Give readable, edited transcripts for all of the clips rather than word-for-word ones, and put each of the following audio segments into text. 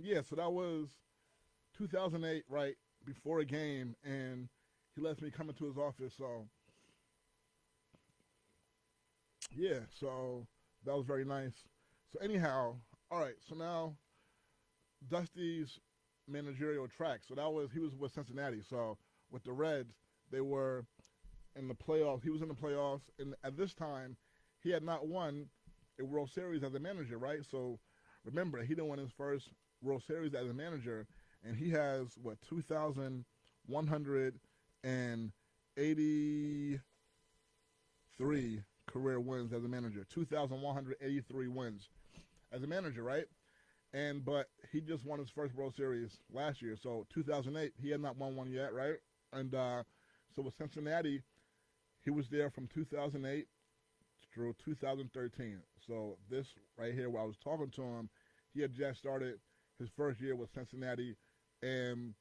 yeah, so that was 2008, right before a game, and he lets me come into his office. So yeah, so that was very nice. So anyhow, all right. So now Dusty's managerial track. So that was he was with Cincinnati. So with the Reds, they were in the playoffs. He was in the playoffs, and at this time, he had not won a World Series as a manager, right? So remember, he didn't win his first World Series as a manager, and he has what 2,183 career wins as a manager. 2,183 wins as a manager, right? And but he just won his first World Series last year. So 2008, he had not won one yet, right? And so with Cincinnati, he was there from 2008 through 2013. So this right here, where I was talking to him, he had just started his first year with Cincinnati, and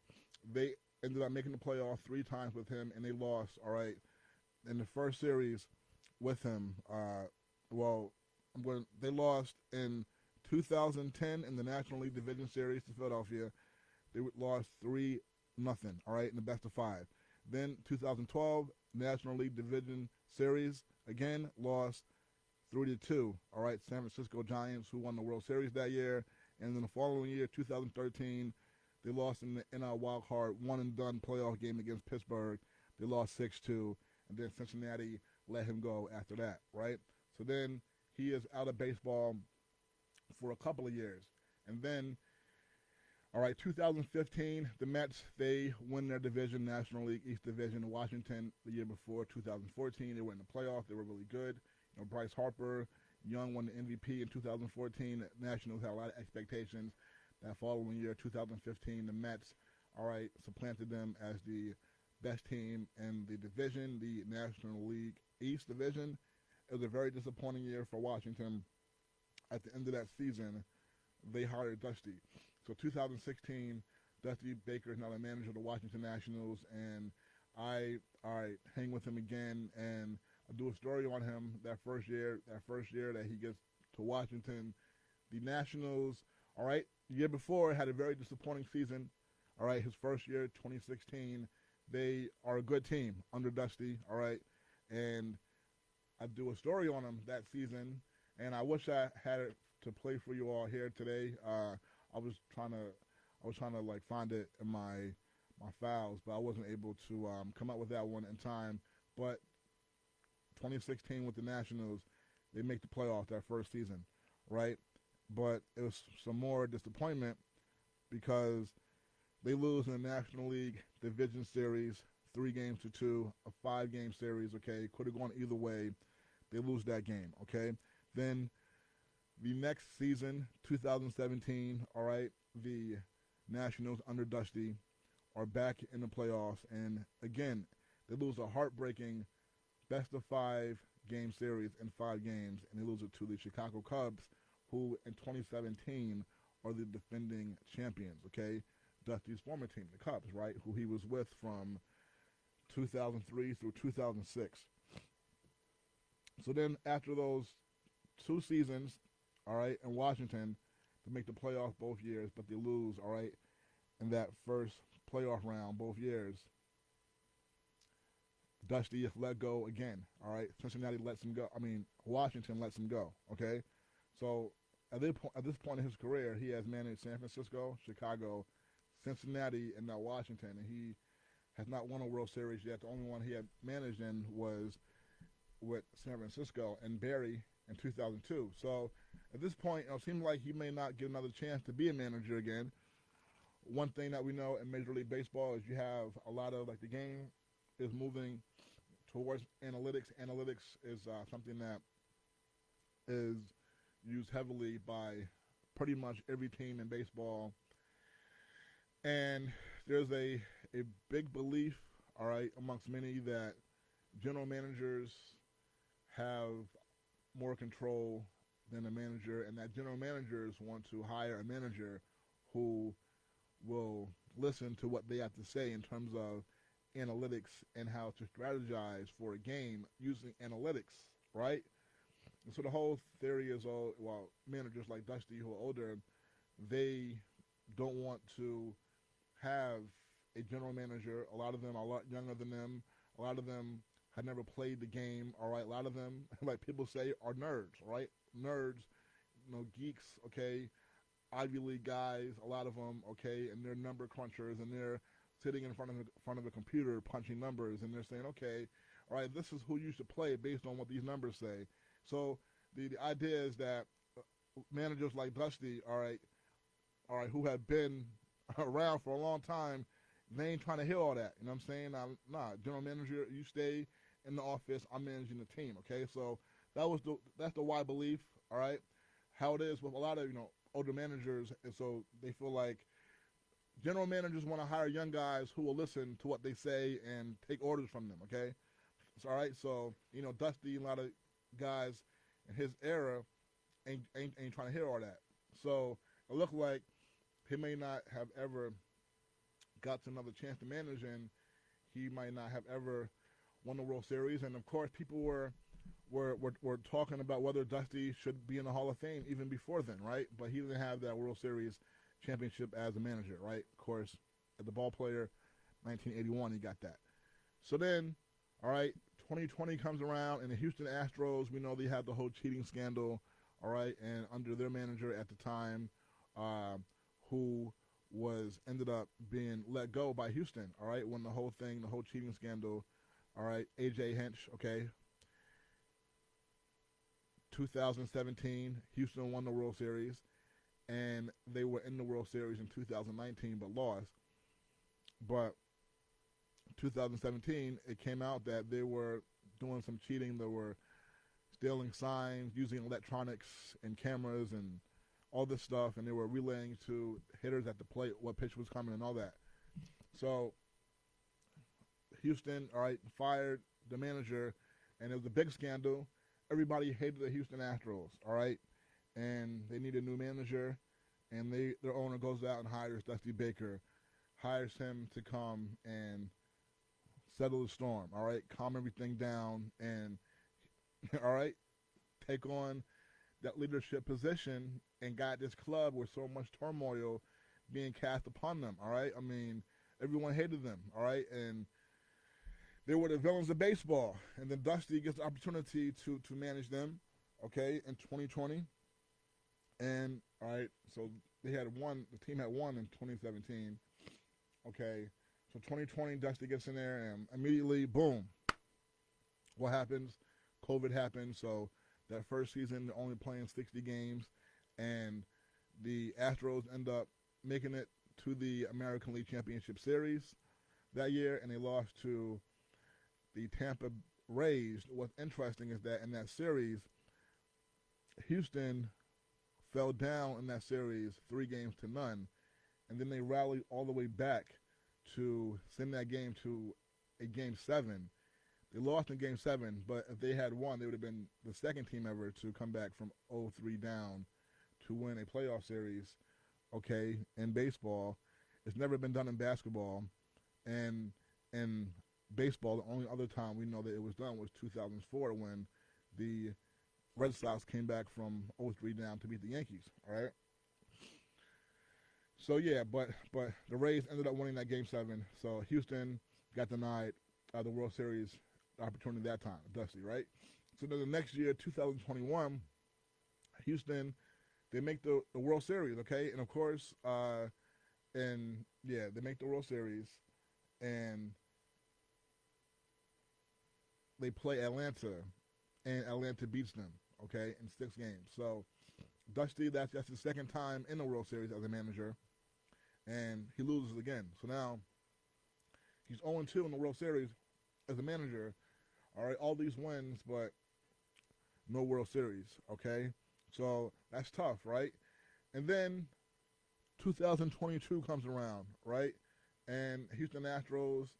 they ended up making the playoffs 3 times with him, and they lost. All right, in the first series with him. Well, when they lost in 2010 in the National League Division Series to Philadelphia, they lost 3-0. All right, in the best of 5. Then 2012 National League Division Series again lost 3-2. All right, San Francisco Giants, who won the World Series that year, and then the following year, 2013, they lost in the NL Wild Card one and done playoff game against Pittsburgh. They lost 6-2, and then Cincinnati let him go after that. Right, so then he is out of baseball for a couple of years, and then all right, 2015, the Mets, they win their division, National League East Division. Washington, the year before, 2014, they were in the playoff. They were really good. You know, Bryce Harper, Young won the MVP in 2014. The Nationals had a lot of expectations. That following year, 2015, the Mets, all right, supplanted them as the best team in the division, the National League East Division. It was a very disappointing year for Washington. At the end of that season, they hired Dusty. So 2016, Dusty Baker is now the manager of the Washington Nationals, and I hang with him again, and I do a story on him that first year that he gets to Washington. The Nationals, all right, the year before had a very disappointing season. All right, his first year, 2016, they are a good team under Dusty, all right, and I do a story on him that season, and I wish I had it to play for you all here today. I was trying to like find it in my files, but I wasn't able to come up with that one in time. But 2016 with the Nationals, they make the playoffs that first season, right? But it was some more disappointment because they lose in the National League Division Series 3-2, a 5-game series. Okay, could have gone either way. They lose that game. Okay, then the next season, 2017, all right, the Nationals under Dusty are back in the playoffs, and again, they lose a heartbreaking best-of-5 game series in 5 games, and they lose it to the Chicago Cubs, who in 2017 are the defending champions, okay? Dusty's former team, the Cubs, right, who he was with from 2003 through 2006. So then after those 2 seasons, all right, in Washington, to make the playoffs both years, but they lose, all right, in that first playoff round both years. Dusty is let go again, all right. Cincinnati lets him go. Washington lets him go, okay. So at this point in his career, he has managed San Francisco, Chicago, Cincinnati, and now Washington, and he has not won a World Series yet. The only one he had managed in was with San Francisco and Barry in 2002. So at this point, it seems like he may not get another chance to be a manager again. One thing that we know in Major League Baseball is you have a lot of, like, the game is moving towards analytics. Analytics is something that is used heavily by pretty much every team in baseball. And there's a big belief, all right, amongst many that general managers have more control than a manager, and that general managers want to hire a manager who will listen to what they have to say in terms of analytics and how to strategize for a game using analytics, right? And so the whole theory is, managers like Dusty who are older, they don't want to have a general manager. A lot of them are a lot younger than them. A lot of them had never played the game. All right, a lot of them, like people say, are nerds. Right, nerds, geeks. Okay, Ivy League guys. A lot of them. Okay, and they're number crunchers, and they're sitting in front of a computer punching numbers, and they're saying, okay, all right, this is who you should play based on what these numbers say. So the idea is that managers like Dusty, all right, who have been around for a long time, they ain't trying to hear all that. You know what I'm saying? Nah, general manager, you stay in the office. I'm managing the team. Okay, so that's the why belief. All right, how it is with a lot of older managers, and so they feel like general managers want to hire young guys who will listen to what they say and take orders from them. Okay, so, all right, so Dusty, a lot of guys in his era ain't trying to hear all that. So it looked like he may not have ever got another chance to manage, and he might not have ever won the World Series. And of course, people were talking about whether Dusty should be in the Hall of Fame even before then, right? But he didn't have that World Series championship as a manager, right? Of course, as the ball player, 1981, he got that. So then, all right, 2020 comes around, and the Houston Astros, we know they had the whole cheating scandal, all right, and under their manager at the time, who ended up being let go by Houston, all right, when the whole cheating scandal, all right, A.J. Hinch, okay. 2017, Houston won the World Series, and they were in the World Series in 2019 but lost. But 2017, it came out that they were doing some cheating. They were stealing signs, using electronics and cameras and all this stuff, and they were relaying to hitters at the plate what pitch was coming and all that. So Houston, all right, fired the manager, and it was a big scandal. Everybody hated the Houston Astros, all right, and they need a new manager, and their owner goes out and hires Dusty Baker, hires him to come and settle the storm, all right, calm everything down, and all right, take on that leadership position, and got this club with so much turmoil being cast upon them, all right? I mean, everyone hated them, all right? And they were the villains of baseball. And then Dusty gets the opportunity to manage them, okay, in 2020. And, all right, so the team had won in 2017, okay? So 2020, Dusty gets in there, and immediately, boom, what happens? COVID happened, so that first season, they're only playing 60 games, and the Astros end up making it to the American League Championship Series that year, and they lost to the Tampa Rays. What's interesting is that in that series, Houston fell down in that series 3-0, and then they rallied all the way back to send that game to a Game 7. They lost in Game 7, but if they had won, they would have been the second team ever to come back from 0-3 down to win a playoff series, okay, in baseball. It's never been done in basketball. And in baseball, the only other time we know that it was done was 2004 when the Red Sox came back from 0-3 down to beat the Yankees, all right? So, yeah, but the Rays ended up winning that Game 7. So Houston got denied the World Series opportunity that time, Dusty, right? So then the next year, 2021, Houston, they make the World Series, okay? And of course, they make the World Series, and they play Atlanta, and Atlanta beats them, okay, in 6 games. So Dusty, that's his second time in the World Series as a manager, and he loses again. So now he's 0-2 in the World Series as a manager. All right, all these wins, but no World Series, okay? So that's tough, right? And then 2022 comes around, right? And Houston Astros,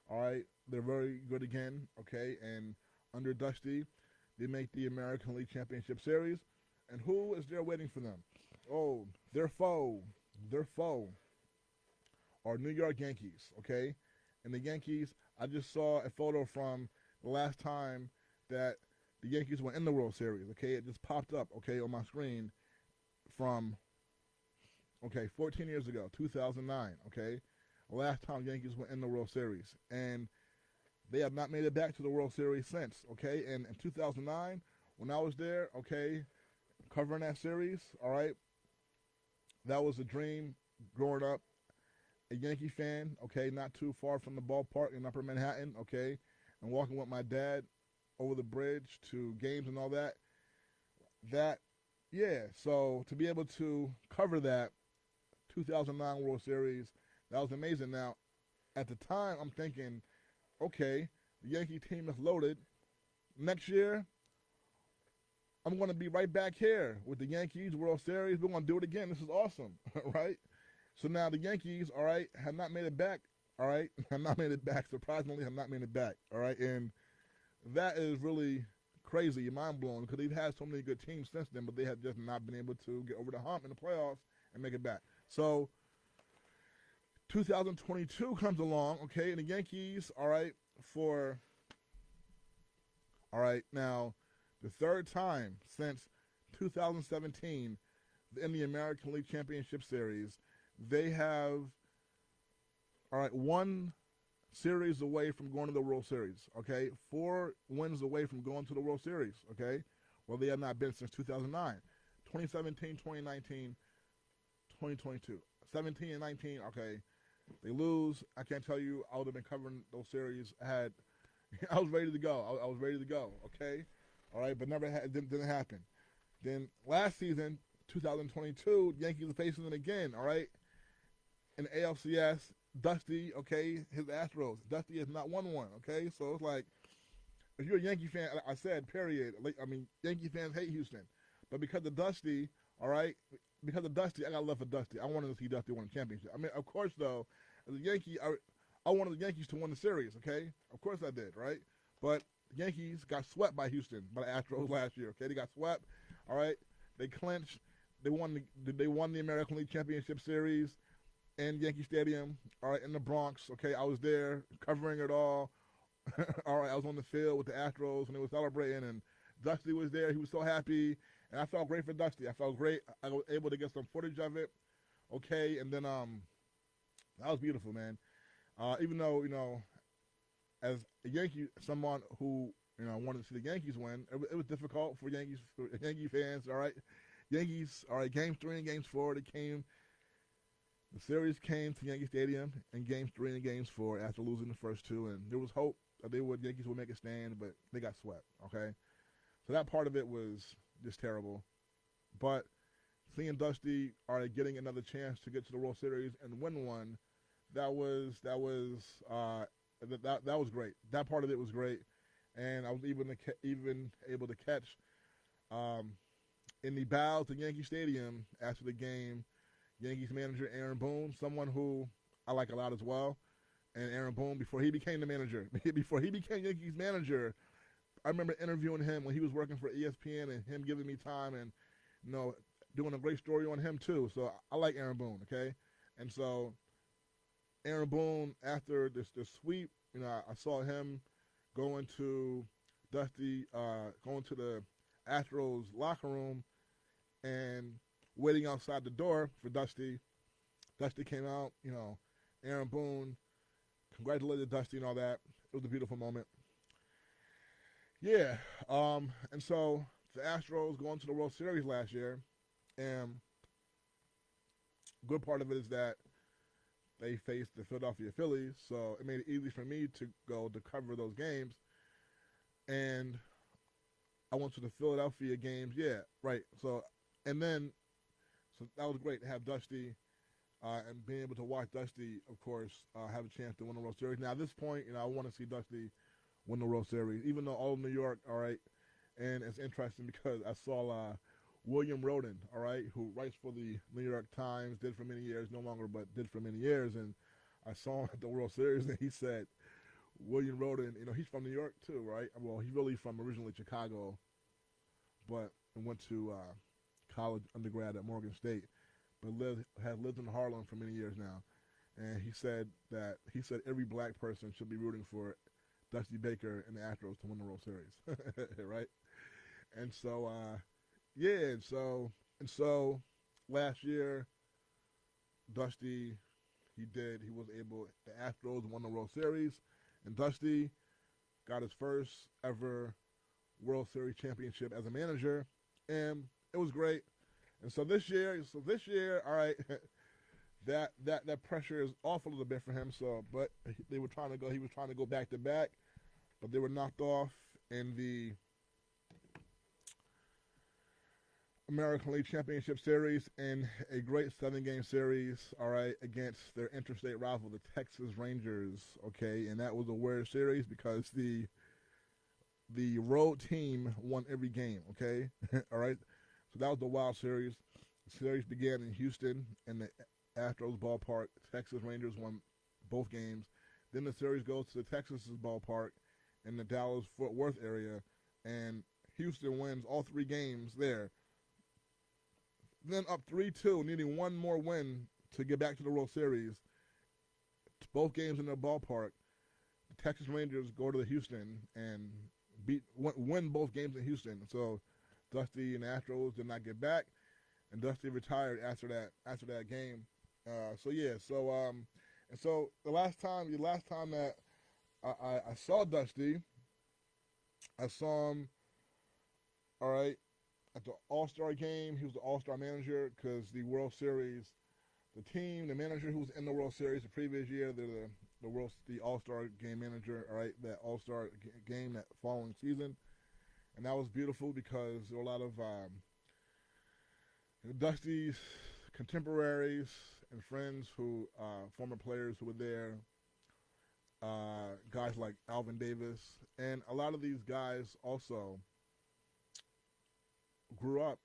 all right, they're very good again, okay? And under Dusty, they make the American League Championship Series. And who is there waiting for them? Oh, their foe are New York Yankees, okay? And the Yankees, I just saw a photo from the last time that the Yankees were in the World Series, okay? It just popped up, okay, on my screen from, Okay, 14 years ago, 2009. Okay, last time Yankees were in the World Series, and they have not made it back to the World Series since. Okay, and in 2009, when I was there, okay, covering that series, all right, that was a dream growing up. A Yankee fan, okay, not too far from the ballpark in Upper Manhattan, okay, and walking with my dad over the bridge to games and all that. That, yeah, so to be able to cover that 2009 World Series, that was amazing. Now, at the time, I'm thinking, okay, the Yankee team is loaded. Next year, I'm going to be right back here with the Yankees World Series. We're going to do it again. This is awesome, right? So now the Yankees, all right, have not made it back, all right, have not made it back. Surprisingly, have not made it back, all right, and that is really crazy, mind blowing, because they've had so many good teams since then, but they have just not been able to get over the hump in the playoffs and make it back. So 2022 comes along, okay, and the Yankees, all right, now the third time since 2017 in the American League Championship Series, they have, all right, one series away from going to the World Series, okay? 4 wins away from going to the World Series, okay? Well, they have not been since 2009. 2017, 2019, 2022. 17 and 19, okay. They lose. I can't tell you, I would have been covering those series. I was ready to go. I was ready to go, okay? All right, but didn't happen. Then last season, 2022, Yankees are facing it again, all right? In the ALCS, Dusty, okay, his Astros. Dusty has not won one, okay? So it's like, if you're a Yankee fan, I said, period. I mean, Yankee fans hate Houston. But because of Dusty, all right, because of Dusty, I got love for Dusty. I wanted to see Dusty win a championship. I mean, of course, though, as a Yankee, I wanted the Yankees to win the series, okay? Of course I did, right? But the Yankees got swept by Houston, by the Astros last year, okay? They got swept, all right? They clinched. They won the American League Championship Series in Yankee Stadium, all right, in the Bronx, okay? I was there covering it all. All right, I was on the field with the Astros when they were celebrating, and Dusty was there. He was so happy, and I felt great for Dusty. I felt great. I was able to get some footage of it, okay? And then that was beautiful, man. Even though, as a Yankee, someone who, wanted to see the Yankees win, it was difficult for Yankee fans, all right? Yankees, all right, Game 3 and Games 4, the series came to Yankee Stadium in Game 3 and Games 4 after losing the first 2, and there was hope that Yankees would make a stand, but they got swept, okay? So that part of it was just terrible. But seeing Dusty, all right, getting another chance to get to the World Series and win one, that was great. That part of it was great, and I was even able to catch in the bows of Yankee Stadium after the game, Yankees manager Aaron Boone, someone who I like a lot as well. And Aaron Boone, before he became the manager, before he became Yankees manager, I remember interviewing him when he was working for ESPN and him giving me time and, doing a great story on him too. So I like Aaron Boone, okay? And so Aaron Boone, after this sweep, I saw him going to Dusty, going to the Astros locker room and waiting outside the door for Dusty. Dusty came out, Aaron Boone congratulated Dusty and all that. It was a beautiful moment. Yeah, and so the Astros going to the World Series last year, and good part of it is that they faced the Philadelphia Phillies, so it made it easy for me to go to cover those games. And I went to the Philadelphia games, yeah, right. So that was great to have Dusty and being able to watch Dusty, of course, have a chance to win the World Series. Now, at this point, I want to see Dusty win the World Series, even though all of New York, all right, and it's interesting because I saw William Roden, all right, who writes for the New York Times, did for many years, no longer, but did for many years, and I saw him at the World Series, and he said, William Roden, he's from New York too, right? Well, he's really from originally Chicago, but went to college undergrad at Morgan State, but has lived in Harlem for many years now. And he said every black person should be rooting for Dusty Baker and the Astros to win the World Series, right? And so, and so last year, Dusty, he was able, the Astros won the World Series, and Dusty got his first ever World Series championship as a manager, and it was great. And so this year, all right, that pressure is off a little bit for him. So, but he was trying to go back to back, but they were knocked off in the American League Championship Series in a great 7-game series, all right, against their interstate rival, the Texas Rangers, okay, and that was a weird series because the road team won every game, okay, all right, so that was the wild series. The series began in Houston in the Astros ballpark. Texas Rangers won both games. Then the series goes to the Texas ballpark in the Dallas-Fort Worth area, and Houston wins all 3 games there. Then up 3-2, needing one more win to get back to the World Series. Both games in their ballpark. The Texas Rangers go to the Houston and win both games in Houston. So Dusty and the Astros did not get back, and Dusty retired after that game. And so the last time that I saw Dusty, I saw him, all right, at the All-Star game. He was the All-Star manager because the World Series, the manager who was in the World Series the previous year, the All-Star game manager, all right, that All-Star game that following season. And that was beautiful because there were a lot of Dusty's contemporaries and friends former players who were there, guys like Alvin Davis, and a lot of these guys also grew up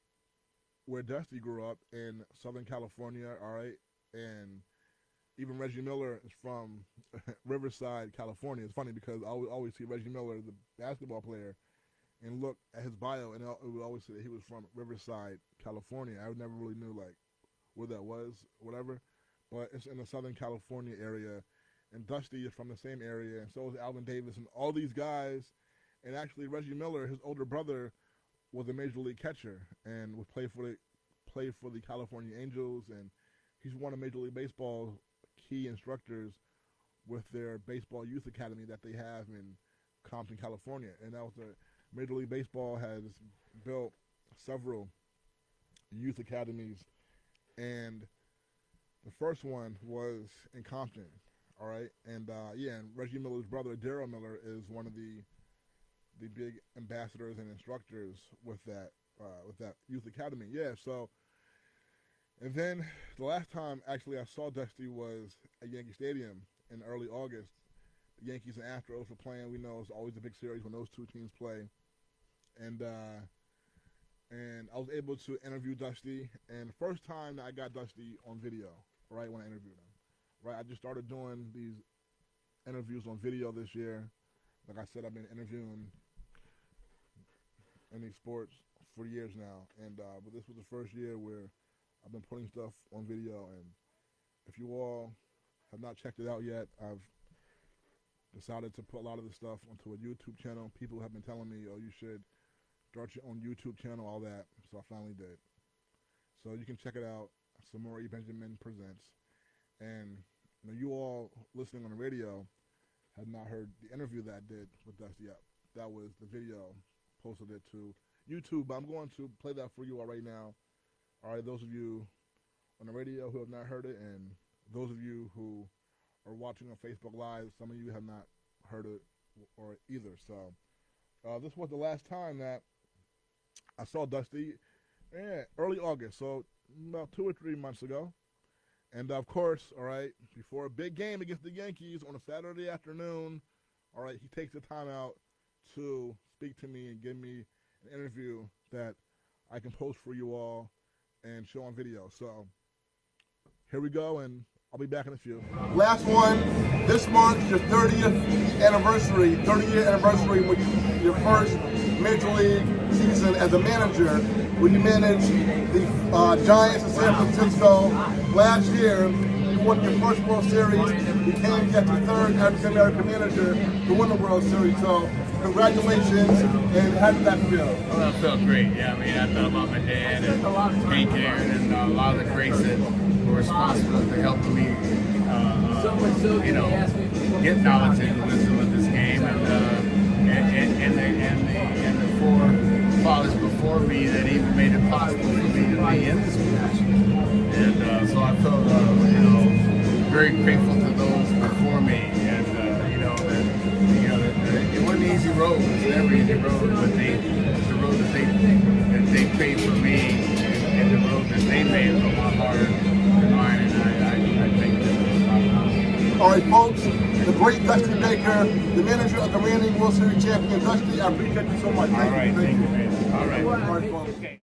where Dusty grew up in Southern California, all right, and even Reggie Miller is from Riverside, California. It's funny because I would always see Reggie Miller, the basketball player, and look at his bio, and it would always say that he was from Riverside, California. I never really knew, like, where that was, whatever, but it's in the Southern California area, and Dusty is from the same area, and so is Alvin Davis, and all these guys, and actually Reggie Miller, his older brother, was a major league catcher and would play for the California Angels, and he's one of Major League Baseball's key instructors with their baseball youth academy that they have in Compton, California. And that was Major League Baseball has built several youth academies, and the first one was in Compton, all right? And and Reggie Miller's brother, Darryl Miller, is one of the big ambassadors and instructors with that youth academy. Yeah, so, and then the last time actually I saw Dusty was at Yankee Stadium in early August. The Yankees and Astros were playing. We know it's always a big series when those two teams play. And I was able to interview Dusty, and the first time that I got Dusty on video, right, when I interviewed him, right, I just started doing these interviews on video this year. Like I said, I've been interviewing in these sports for years now, and but this was the first year where I've been putting stuff on video. And if you all have not checked it out yet, I've decided to put a lot of this stuff onto a YouTube channel. People have been telling me, oh, you should start your own YouTube channel, all that, so I finally did. So you can check it out, Samori Benjamin Presents. And you all listening on the radio have not heard the interview that I did with Dusty yet. That was the video, posted it to YouTube, but I'm going to play that for you all right now. All right, those of you on the radio who have not heard it, and those of you who are watching on Facebook Live, some of you have not heard it or either. So this was the last time that I saw Dusty, early August, so about 2 or 3 months ago. And of course, all right, before a big game against the Yankees on a Saturday afternoon, all right, he takes the time out to speak to me and give me an interview that I can post for you all and show on video. So here we go, and I'll be back in a few. Last one, this month, your 30th anniversary, 30-year anniversary with your first Major League season as a manager, when you managed the Giants of San Francisco. Last year, you won your first World Series, became yet the third African-American manager to win the World Series. So congratulations, and how did that feel? Oh, that felt great. Yeah, I mean, I thought about my dad and Hank Aaron and a lot of the greats that were responsible for helping me, you know, get knowledge and wisdom of this game, and the forefathers before me that even made it possible for me to be in this position. And so I felt, you know, very grateful to those before me, and it wasn't an easy road. It was never an easy road, but the road that they paved for me, and the road that they made a lot harder than mine, and I think that. All right, folks, the great Dusty Baker, the manager of the reigning World Series champion. Dusty, I appreciate you so much. All right, thank you, man. All right. All right, folks. Okay.